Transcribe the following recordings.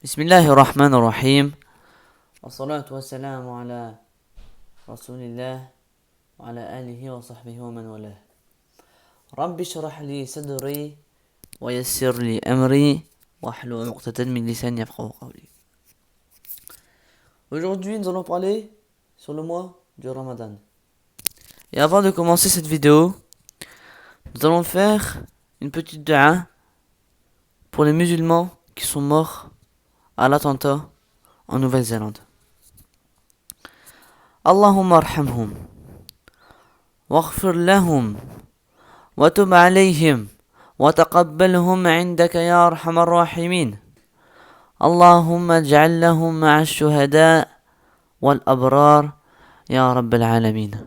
بسم الله الرحمن الرحيم والصلاة والسلام على رسول الله وعلى آله وصحبه ومن والاه رب اشرح لي صدري ويسر لي أمري واحلل عقدة من لساني يفقهوا قولي. Aujourd'hui, nous allons parler sur le mois du Ramadan. Et avant de commencer cette vidéo, nous allons faire une petite dua pour les musulmans qui sont morts à l'attentat en Nouvelle-Zélande. Allahumma arhamhum واغفر لهم وتب عليهم وتقبلهم عندك يا أرحم الراحمين اللهم اجعل لهم مع الشهداء والأبرار يا رب العالمين.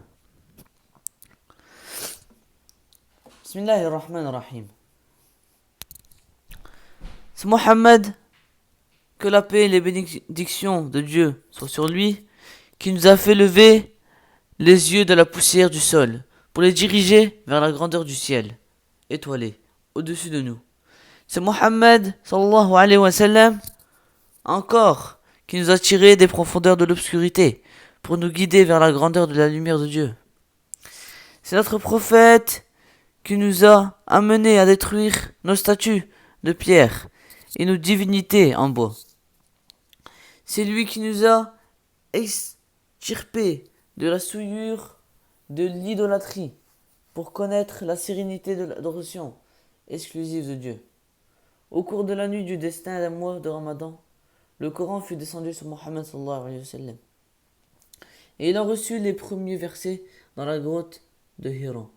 بسم الله الرحمن الرحيم. C'est Mohammed, que la paix et les bénédictions de Dieu soient sur lui, qui nous a fait lever les yeux de la poussière du sol pour les diriger vers la grandeur du ciel étoilé au-dessus de nous. C'est Mohammed sallallahu alayhi wa sallam encore qui nous a tirés des profondeurs de l'obscurité pour nous guider vers la grandeur de la lumière de Dieu. C'est notre prophète qui nous a amenés à détruire nos statues de pierre et nos divinités en bois. C'est lui qui nous a extirpés de la souillure de l'idolâtrie pour connaître la sérénité de l'adoration exclusive de Dieu. Au cours de la nuit du destin d'un mois de Ramadan, le Coran fut descendu sur Mohammed sallallahu alayhi wa sallam. Et il a reçu les premiers versets dans la grotte de Hira.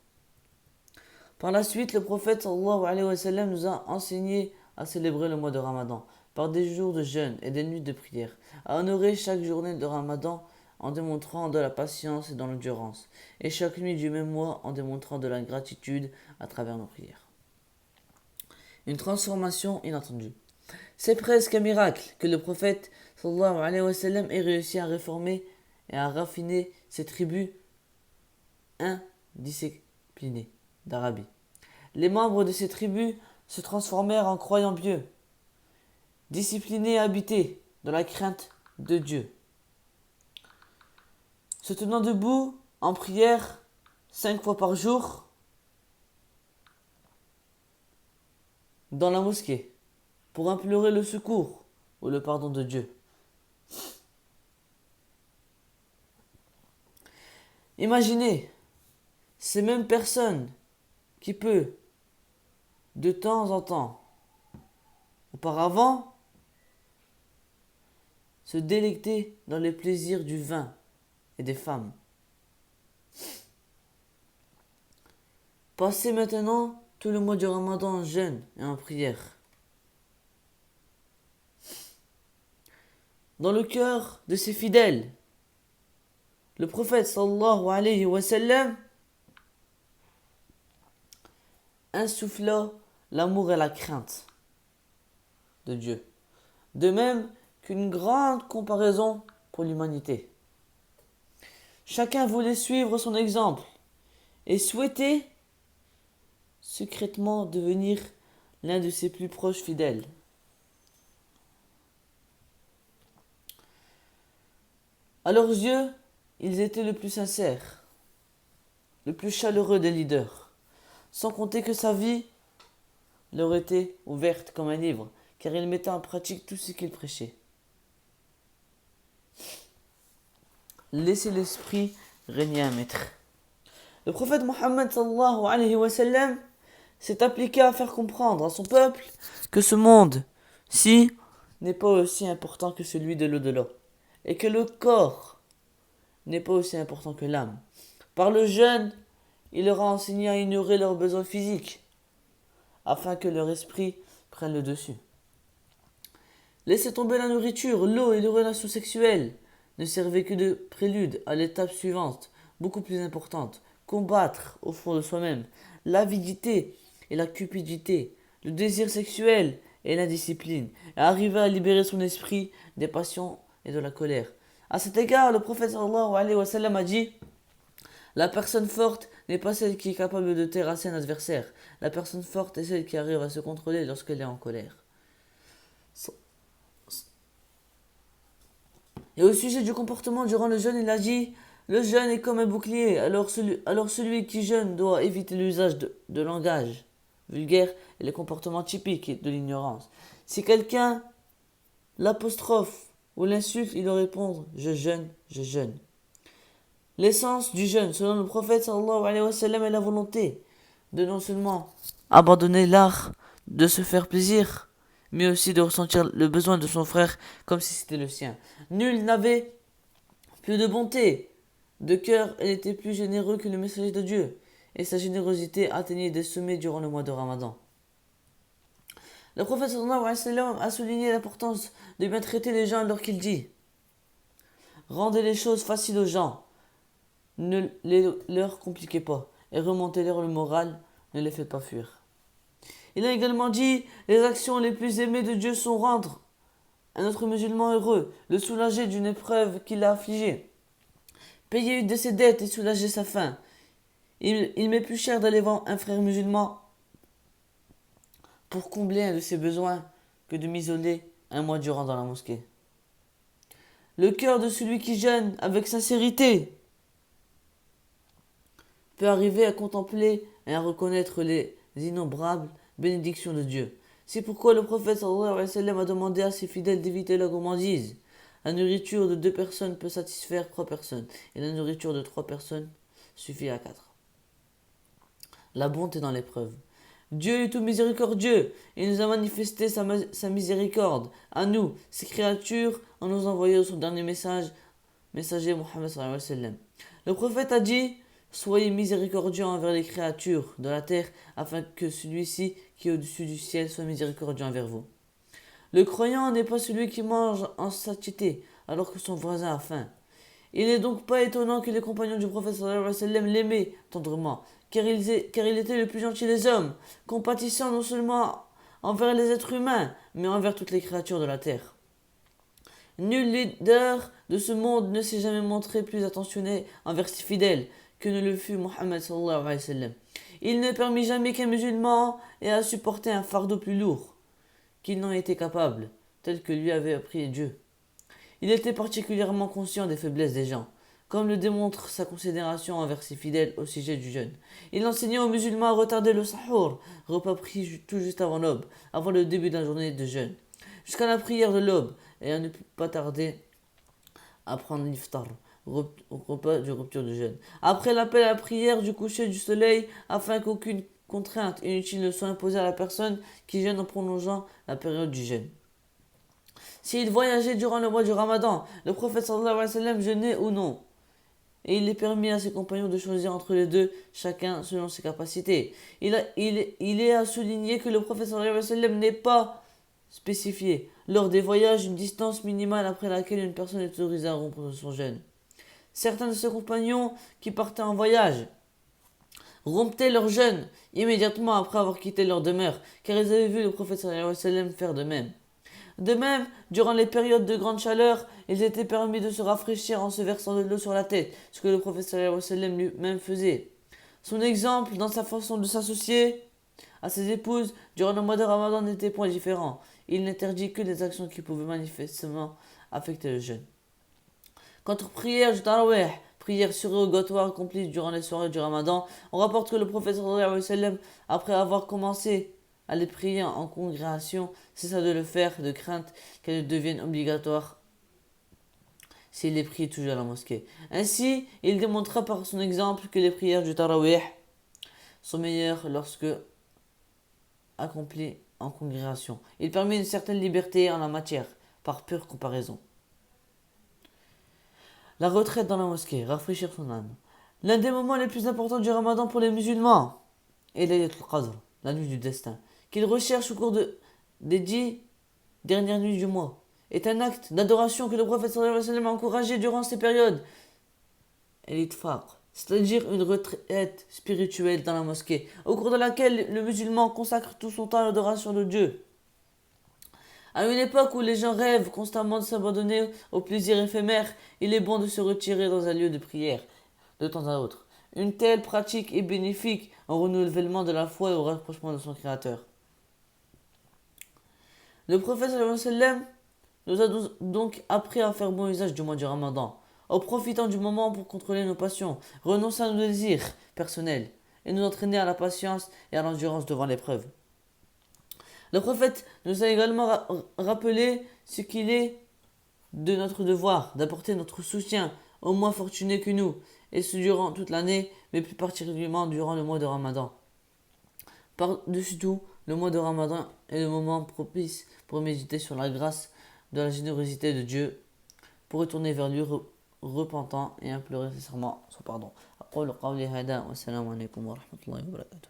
Par la suite, le prophète sallallahu alayhi wa sallam nous a enseigné à célébrer le mois de Ramadan par des jours de jeûne et des nuits de prière, à honorer chaque journée de Ramadan en démontrant de la patience et de l'endurance, et chaque nuit du même mois en démontrant de la gratitude à travers nos prières. Une transformation inattendue. C'est presque un miracle que le prophète sallallahu alayhi wa sallam ait réussi à réformer et à raffiner ces tribus indisciplinées d'Arabie. Les membres de ces tribus se transformèrent en croyants pieux, disciplinés et habités dans la crainte de Dieu, se tenant debout en prière 5 fois par jour dans la mosquée pour implorer le secours ou le pardon de Dieu. Imaginez ces mêmes personnes qui peuvent de temps en temps auparavant se délecter dans les plaisirs du vin et des femmes. Passez maintenant tout le mois du Ramadan en jeûne et en prière. Dans le cœur de ses fidèles, le prophète sallallahu alayhi wa sallam insuffla l'amour et la crainte de Dieu. De même qu'une grande comparaison pour l'humanité. Chacun voulait suivre son exemple et souhaitait secrètement devenir l'un de ses plus proches fidèles. À leurs yeux, ils étaient le plus sincères, le plus chaleureux des leaders, sans compter que sa vie leur était ouverte comme un livre, car il mettait en pratique tout ce qu'il prêchait. Laissez l'esprit régner un maître. Le prophète Mohammed sallallahu alayhi wa sallam s'est appliqué à faire comprendre à son peuple que ce monde-ci n'est pas aussi important que celui de l'au-delà, et que le corps n'est pas aussi important que l'âme. Par le jeûne, il leur a enseigné à ignorer leurs besoins physiques, afin que leur esprit prenne le dessus. Laisser tomber la nourriture, l'eau et les relations sexuelles ne servaient que de prélude à l'étape suivante, beaucoup plus importante, combattre au fond de soi-même l'avidité et la cupidité, le désir sexuel et l'indiscipline, et arriver à libérer son esprit des passions et de la colère. À cet égard, le prophète sallallahu alayhi wa sallam a dit: la personne forte n'est pas celle qui est capable de terrasser un adversaire. La personne forte est celle qui arrive à se contrôler lorsqu'elle est en colère. Et au sujet du comportement durant le jeûne, il a dit: le jeûne est comme un bouclier, alors celui qui jeûne doit éviter l'usage de langage vulgaire et les comportements typiques de l'ignorance. Si quelqu'un l'apostrophe ou l'insulte, il doit répondre: je jeûne, je jeûne. L'essence du jeûne, selon le prophète sallallahu alayhi wa sallam, est la volonté de non seulement abandonner l'art de se faire plaisir, mais aussi de ressentir le besoin de son frère comme si c'était le sien. Nul n'avait plus de bonté de cœur, elle était plus généreux que le messager de Dieu, et sa générosité atteignait des sommets durant le mois de Ramadan. Le prophète sallallahu alayhi wa sallam a souligné l'importance de bien traiter les gens alors qu'il dit: rendez les choses faciles aux gens, ne leur compliquez pas, et remontez-leur le moral, ne les faites pas fuir. Il a également dit: les actions les plus aimées de Dieu sont rendre un autre musulman heureux, le soulager d'une épreuve qui l'a affligé, payer une de ses dettes et soulager sa faim. Il m'est plus cher d'aller voir un frère musulman pour combler un de ses besoins que de m'isoler un mois durant dans la mosquée. Le cœur de celui qui jeûne avec sincérité peut arriver à contempler et à reconnaître les innombrables bénédictions de Dieu. C'est pourquoi le prophète sallallahu alayhi wa sallam a demandé à ses fidèles d'éviter la gourmandise. La nourriture de 2 personnes peut satisfaire 3 personnes, et la nourriture de 3 personnes suffit à 4. La bonté dans l'épreuve. Dieu est tout miséricordieux, et nous a manifesté sa miséricorde à nous, ses créatures, en nous envoyant son dernier messager Mohammed sallallahu alayhi wa sallam. Le prophète a dit: soyez miséricordieux envers les créatures de la terre, afin que celui-ci qui est au-dessus du ciel soit miséricordieux envers vous. Le croyant n'est pas celui qui mange en satiété, alors que son voisin a faim. Il n'est donc pas étonnant que les compagnons du prophète sallallahu alayhi wa sallam l'aimaient tendrement, car il était le plus gentil des hommes, compatissant non seulement envers les êtres humains, mais envers toutes les créatures de la terre. Nul leader de ce monde ne s'est jamais montré plus attentionné envers ses fidèles que ne le fut Mohammed sallallahu alayhi wa sallam. Il ne permit jamais qu'un musulman ait à supporter un fardeau plus lourd qu'il n'en était capable, tel que lui avait appris Dieu. Il était particulièrement conscient des faiblesses des gens, comme le démontre sa considération envers ses fidèles au sujet du jeûne. Il enseignait aux musulmans à retarder le sahur, repas pris tout juste avant l'aube, avant le début de la journée de jeûne, jusqu'à la prière de l'aube, et à ne pas tarder à prendre l'iftar, repas de rupture de jeûne. Après l'appel à la prière du coucher du soleil, afin qu'aucune contrainte inutile ne soit imposée à la personne qui jeûne en prolongeant la période du jeûne. S'il voyageait durant le mois du Ramadan, le prophète sallallahu alayhi wa sallam jeûnait ou non, et il est permis à ses compagnons de choisir entre les deux, chacun selon ses capacités. Il est à souligner que le prophète sallallahu alayhi wa sallam n'est pas spécifié lors des voyages une distance minimale après laquelle une personne est autorisée à rompre son jeûne. Certains de ses compagnons qui partaient en voyage romptaient leur jeûne immédiatement après avoir quitté leur demeure, car ils avaient vu le prophète sallallahu alayhi wa sallam faire de même. De même, durant les périodes de grande chaleur, il était permis de se rafraîchir en se versant de l'eau sur la tête, ce que le prophète sallallahu alayhi wa sallam lui-même faisait. Son exemple dans sa façon de s'associer à ses épouses durant le mois de Ramadan n'était point différent. Il n'interdit que des actions qui pouvaient manifestement affecter le jeûne. Quant aux prières du Tarawih, prières surrogatoires accomplies durant les soirées du Ramadan, on rapporte que le prophète sallallahu alayhi wa sallam, après avoir commencé à les prier en congrégation, cessa de le faire de crainte qu'elles deviennent obligatoires s'il les priait toujours à la mosquée. Ainsi, il démontra par son exemple que les prières du Tarawih sont meilleures lorsque accomplies en congrégation. Il permet une certaine liberté en la matière, par pure comparaison. La retraite dans la mosquée, rafraîchir son âme. L'un des moments les plus importants du Ramadan pour les musulmans est Laylatul Qadr, la nuit du destin, qu'ils recherchent au cours des 10 dernières nuits du mois, est un acte d'adoration que le prophète sallallahu alayhi wa sallam a encouragé durant ces périodes. El-Itfaq, c'est-à-dire une retraite spirituelle dans la mosquée, au cours de laquelle le musulman consacre tout son temps à l'adoration de Dieu. À une époque où les gens rêvent constamment de s'abandonner aux plaisirs éphémères, il est bon de se retirer dans un lieu de prière, de temps à autre. Une telle pratique est bénéfique au renouvellement de la foi et au rapprochement de son Créateur. Le prophète sallallahu alayhi wa sallam nous a donc appris à faire bon usage du mois du Ramadan, en profitant du moment pour contrôler nos passions, renoncer à nos désirs personnels et nous entraîner à la patience et à l'endurance devant l'épreuve. Le prophète nous a également rappelé ce qu'il est de notre devoir d'apporter notre soutien aux moins fortunés que nous, et ce durant toute l'année, mais plus particulièrement durant le mois de Ramadan. Par-dessus tout, le mois de Ramadan est le moment propice pour méditer sur la grâce de la générosité de Dieu, pour retourner vers lui repentant et implorer sincèrement son pardon. أقول قولي هذا والسلام عليكم ورحمة الله وبركاته.